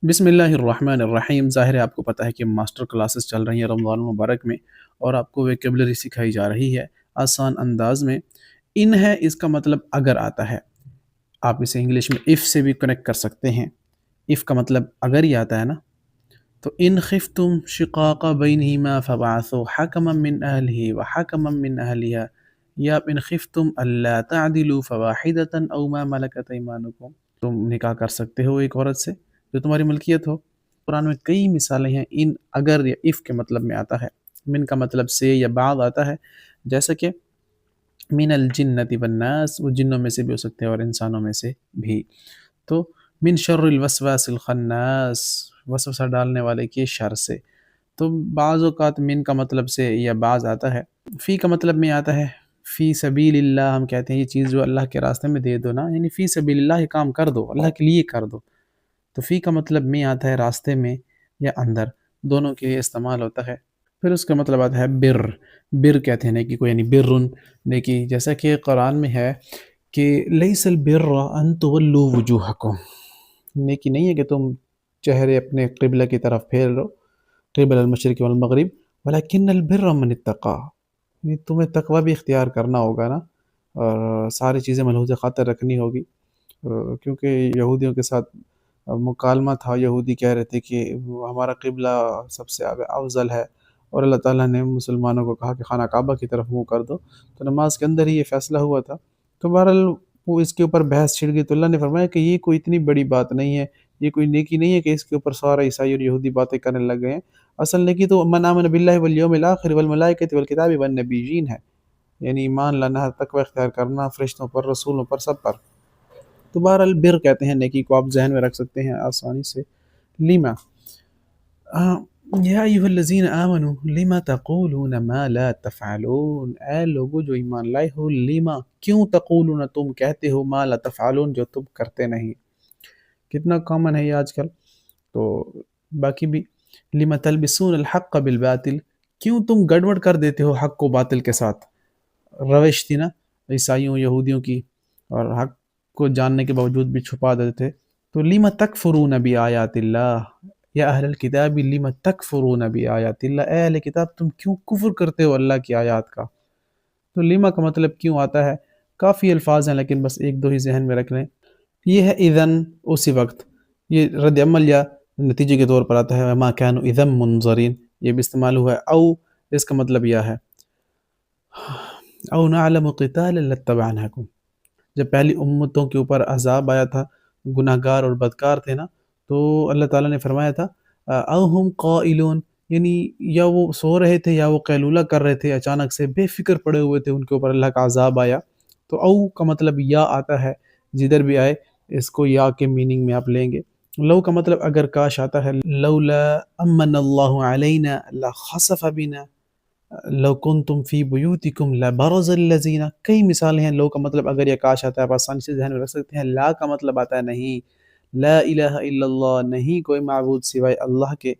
بسم اللہ الرحمن الرحیم۔ ظاہر ہے آپ کو پتہ ہے کہ ماسٹر کلاسز چل رہی ہیں رمضان المبارک میں، اور آپ کو ویکیبلری سکھائی جا رہی ہے آسان انداز میں۔ ان ہے اس کا مطلب اگر آتا ہے، آپ اسے انگلش میں اف سے بھی کنیکٹ کر سکتے ہیں۔ اف کا مطلب اگر ہی آتا ہے نا، تو ان خفتم شقاق بینہما فبعثوا حکما من اہلہ وحکما من اہلہا، یا آپ ان خفتم الا تعدلوا فواحدۃ او ما ملکت ایمانکم، تم نکاح کر سکتے ہو ایک عورت سے جو تمہاری ملکیت ہو۔ قرآن میں کئی مثالیں ہیں ان اگر یا اف کے مطلب میں آتا ہے، من کا مطلب سے یا بعض آتا ہے، جیسا کہ من الجنت والناس، وہ جنوں میں سے بھی ہو سکتے ہیں اور انسانوں میں سے بھی۔ تو من شر الوسواس الخناس، وسوسہ ڈالنے والے کے شر سے۔ تو بعض اوقات من کا مطلب سے یا بعض آتا ہے۔ فی کا مطلب میں آتا ہے فی سبیل اللہ، ہم کہتے ہیں یہ چیز جو اللہ کے راستے میں دے دو نا، یعنی فی سبیل اللہ، یہ کام کر دو، اللہ کے لیے کر دو۔ تو فی کا مطلب میں آتا ہے راستے میں یا اندر، دونوں کے لیے استعمال ہوتا ہے۔ پھر اس کا مطلب آتا ہے بر، بر کہتے ہیں نیکی کو، یعنی برن، نیکی، جیسا کہ قرآن میں ہے کہ لیس البر ان تولوا وجوہکم، نیکی نہیں ہے کہ تم چہرے اپنے قبلہ کی طرف پھیر لو، قبل المشرق والمغرب، ولکن البر من اتقا، یعنی تمہیں تقوی بھی اختیار کرنا ہوگا نا، اور ساری چیزیں ملحوظ خاطر رکھنی ہوگی، کیونکہ یہودیوں کے ساتھ مکالمہ تھا، یہودی کہہ رہے تھے کہ ہمارا قبلہ سب سے افضل ہے، اور اللہ تعالیٰ نے مسلمانوں کو کہا کہ خانہ کعبہ کی طرف منہ کر دو، تو نماز کے اندر ہی یہ فیصلہ ہوا تھا۔ تو بہرحال وہ اس کے اوپر بحث چھڑ گئی، تو اللہ نے فرمایا کہ یہ کوئی اتنی بڑی بات نہیں ہے، یہ کوئی نیکی نہیں ہے کہ اس کے اوپر سارا عیسائی اور یہودی باتیں کرنے لگ گئے ہیں۔ اصل نیکی تو من آمن باللہ والیوم الآخر والملائکۃ والکتاب والنبیین ہے، یعنی ایمان لانا، تقوی اختیار کرنا فرشتوں پر، رسولوں پر، سب پر۔ تو بہرحال بر کہتے ہیں نیکی کو، آپ ذہن میں رکھ سکتے ہیں آسانی سے۔ لیما، یا ایھا الذین آمنوا لما تقولون ما لا تفعلون، اے لوگو جو ایمان لائے ہو، لیما کیوں، تقولون تم کہتے ہو، ما لا تفعلون جو تم کرتے نہیں۔ کتنا کامن ہے یہ آج کل۔ تو باقی بھی، لما تلبسون الحق بالباطل، کیوں تم گڑبڑ کر دیتے ہو حق کو باطل کے ساتھ۔ روش تھی نا عیسائیوں یہودیوں کی، اور حق کو جاننے کے باوجود بھی چھپا دیتے تھے۔ تو لم تکفرون بآیات اللہ، یا اہل الکتاب لم تکفرون بآیات اللہ، اے اہل کتاب تم کیوں کفر کرتے ہو اللہ کی آیات کا۔ تو لما کا مطلب کیوں آتا ہے، کافی الفاظ ہیں لیکن بس ایک دو ہی ذہن میں رکھ لیں۔ یہ ہے اذن، اسی وقت، یہ رد عمل یا نتیجے کے طور پر آتا ہے، ما كانوا اذا منظرین، یہ بھی استعمال ہوا ہے۔ او، اس کا مطلب یہ ہے او نعلم قتالا لاتبعناکم، جب پہلی امتوں کے اوپر عذاب آیا تھا، گناہ گار اور بدکار تھے نا، تو اللہ تعالیٰ نے فرمایا تھا او ہم قائلون، یعنی یا وہ سو رہے تھے یا وہ قیلولہ کر رہے تھے، اچانک سے بے فکر پڑے ہوئے تھے، ان کے اوپر اللہ کا عذاب آیا۔ تو او کا مطلب یا آتا ہے، جدھر بھی آئے اس کو یا کے میننگ میں آپ لیں گے۔ لو کا مطلب اگر کاش آتا ہے، لولا امن اللہ علینا لخسف بنا لو کنتم فی بیوتکم لبرز الذین، کئی مثالیں ہیں لو کا مطلب اگر یا کاش آتا ہے، آپ آسانی سے ذہن میں رکھ سکتے ہیں۔ لا کا مطلب آتا ہے نہیں، لا الہ الا اللہ، نہیں کوئی معبود سوائے اللہ کے۔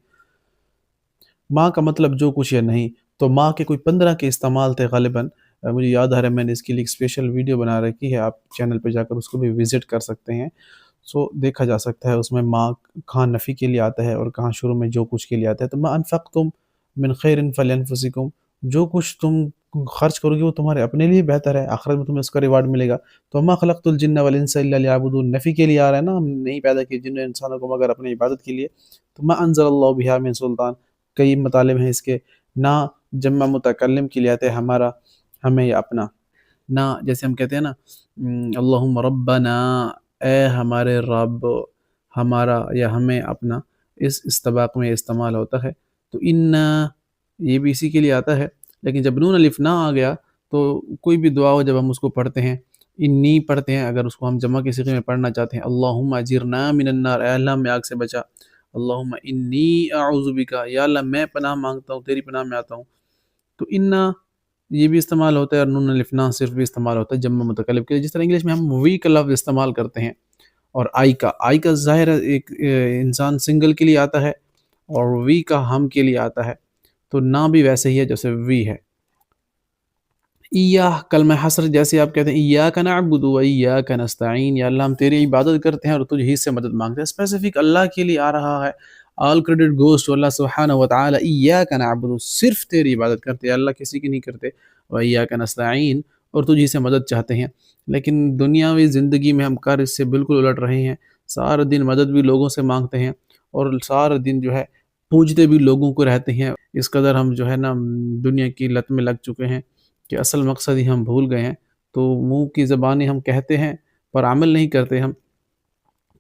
ماں کا مطلب جو کچھ یا نہیں، تو ماں کے کوئی 15 کے استعمال تھے غالباً، مجھے یاد آ رہا ہے، میں نے اس کے لیے ایک اسپیشل ویڈیو بنا رکھی ہے، آپ چینل پہ جا کر اس کو بھی وزٹ کر سکتے ہیں۔ سو دیکھا جا سکتا ہے اس میں ماں کہاں نفی کے لیے آتا ہے اور کہاں شروع میں جو کچھ کے لیے آتا ہے۔ تو ما انفقتم من خیر فلانفسکم، جو کچھ تم خرچ کرو گے وہ تمہارے اپنے لیے بہتر ہے، آخرت میں تمہیں اس کا ریوارڈ ملے گا۔ تو ما خلقت الجن والانس الا لیعبدون، نفی کے لیے آ رہا ہے نا، ہم نہیں پیدا کیے جن و انسانوں کو مگر اپنی عبادت کے لیے۔ تو ما انزل اللہ بہا من سلطان، کئی مطالب ہیں اس کے۔ نہ جمع متکلم کے لیے آتے ہیں، ہمارا، ہمیں یا اپنا۔ نہ جیسے ہم کہتے ہیں نا اللہم ربنا، اے ہمارے رب، ہمارا یا ہمیں اپنا، اس استباق میں استعمال ہوتا ہے۔ تو ان، یہ بھی اسی کے لیے آتا ہے، لیکن جب نون الف نہ آ گیا تو کوئی بھی دعا ہو جب ہم اس کو پڑھتے ہیں، انی پڑھتے ہیں، اگر اس کو ہم جمع کے صیغے میں پڑھنا چاہتے ہیں، اللہم اجرنا من النار، اے اللہ میں آگ سے بچا، اللہم انی اعوذ بک، یا اللہ میں پناہ مانگتا ہوں، تیری پناہ میں آتا ہوں۔ تو انا یہ بھی استعمال ہوتا ہے، اور نون الف نہ صرف بھی استعمال ہوتا ہے جمع متکلم کے لیے، جس طرح انگلش میں ہم وی کا لفظ استعمال کرتے ہیں، اور آئی کا ظاہر ہے ایک انسان سنگل کے لیے آتا ہے، اور وی کا ہم کے لیے آتا ہے۔ تو نہ بھی ویسے ہی ہے جیسے وی ہے۔ کلمہ حسر جیسے آپ کہتے ہیں ایاک نعبد و ایاک نستعین، یا اللہ ہم تیری عبادت کرتے ہیں اور تجھ ہی سے مدد مانگتے ہیں، اسپیسیفک اللہ کے لیے آ رہا ہے. آل کریڈٹ گوز ٹو اللہ سبحانہ و تعالی. ایاک نعبد، صرف تیری عبادت کرتے ہیں اللہ، کسی کی نہیں کرتے. و ایاک نستعین، اور تجھ ہی سے مدد چاہتے ہیں. لیکن دنیاوی زندگی میں ہم کار اس سے بالکل الٹ رہے ہیں. سارا دن مدد بھی لوگوں سے مانگتے ہیں اور سارا دن جو ہے پوجتے بھی لوگوں کو رہتے ہیں. اس قدر ہم جو ہے نا دنیا کی لت میں لگ چکے ہیں کہ اصل مقصد ہی ہم بھول گئے ہیں. تو منہ کی زبانی ہم کہتے ہیں پر عمل نہیں کرتے ہم.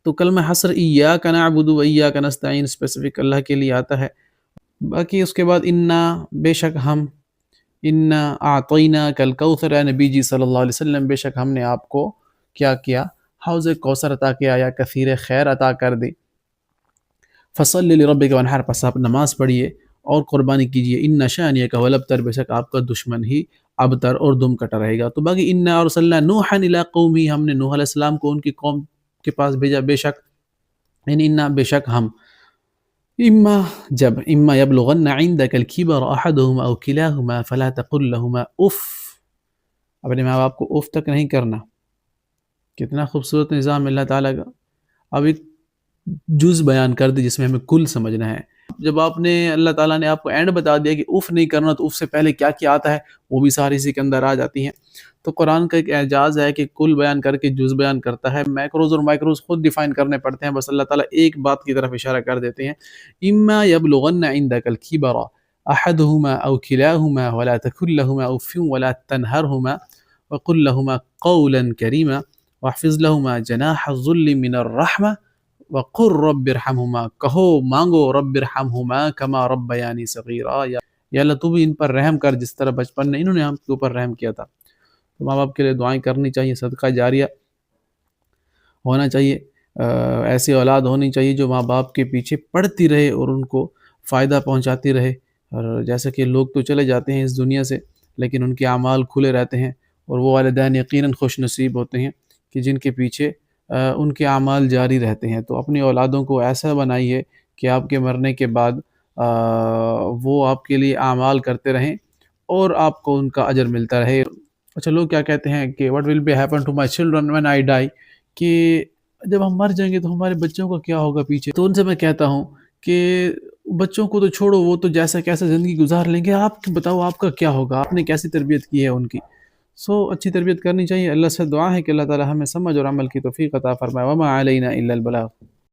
تو کلمہ حسر ایاک نعبد و ایاک نستعین اسپیسیفک اللہ کے لیے آتا ہے. باقی اس کے بعد انا، بے شک ہم، انا اعطیناک الکوثر، اے نبی جی صلی اللہ علیہ وسلم بے شک ہم نے آپ کو کیا کیا، حوض کوثر عطا کیا یا کثیر خیر عطا کر دی. فصل لربک وانحر، پس آپ نماز پڑھیے اور قربانی کیجیے. ان شانیک هو الابتر، بے شک آپ کا دشمن ہی ابتر اور دم کٹا رہے گا. تو باقی انا ارسلنا نوحا الی قومی، ہم نے نوح علیہ السلام کو ان کی قوم کے پاس بھیجا. بے شک یعنی انا، بے شک ہم، اما جب، اما یبلغن عندک الکبر احدهما او کلاهما فلا تقل لهما اف، اپنے ماں باپ کو اف تک نہیں کرنا. کتنا خوبصورت نظام اللہ تعالیٰ کا. اب ایک جز بیان کر دی جس میں ہمیں کل سمجھنا ہے. جب آپ نے، اللہ تعالیٰ نے آپ کو اینڈ بتا دیا کہ اف نہیں کرنا، تو اف سے پہلے کیا کیا آتا ہے وہ بھی ساری اسی کے اندر آ جاتی ہیں. تو قرآن کا ایک اعجاز ہے کہ کل بیان کر کے جز بیان کرتا ہے. میکروز اور مائکروز خود ڈیفائن کرنے پڑتے ہیں، بس اللہ تعالیٰ ایک بات کی طرف اشارہ کر دیتے ہیں. اما یبلغن عندک الکبر احدهما او کلاهما ولا تقل لهما اف ولا تنهرهما وقل لهما قولا کریما واحفظ لهما جناح الذل من الرحمہ وقر رب ارحمہما، کہو مانگو رب ارحمہما کما ربیانی صغیرا، یا اللہ تو بھی ان پر رحم کر جس طرح بچپن میں انہوں نے ہم کے اوپر رحم کیا تھا. تو ماں باپ کے لیے دعائیں کرنی چاہیے، صدقہ جاریہ ہونا چاہیے. ایسی اولاد ہونی چاہیے جو ماں باپ کے پیچھے پڑھتی رہے اور ان کو فائدہ پہنچاتی رہے. اور جیسا کہ لوگ تو چلے جاتے ہیں اس دنیا سے لیکن ان کے اعمال کھلے رہتے ہیں، اور وہ والدین یقیناً خوش نصیب ہوتے ہیں کہ جن کے پیچھے ان کے اعمال جاری رہتے ہیں. تو اپنی اولادوں کو ایسا بنائیے کہ آپ کے مرنے کے بعد وہ آپ کے لیے اعمال کرتے رہیں اور آپ کو ان کا اجر ملتا رہے. اچھا، لوگ کیا کہتے ہیں کہ what will be happen to my children when I die، کہ جب ہم مر جائیں گے تو ہمارے بچوں کا کیا ہوگا پیچھے. تو ان سے میں کہتا ہوں کہ بچوں کو تو چھوڑو، وہ تو جیسا کیسا زندگی گزار لیں گے، آپ بتاؤ آپ کا کیا ہوگا، آپ نے کیسی تربیت کی ہے ان کی. اچھی تربیت کرنی چاہیے. اللہ سے دعا ہے کہ اللہ تعالی ہمیں سمجھ اور عمل کی توفیق عطا فرمائے. وما علینا الا البلاغ.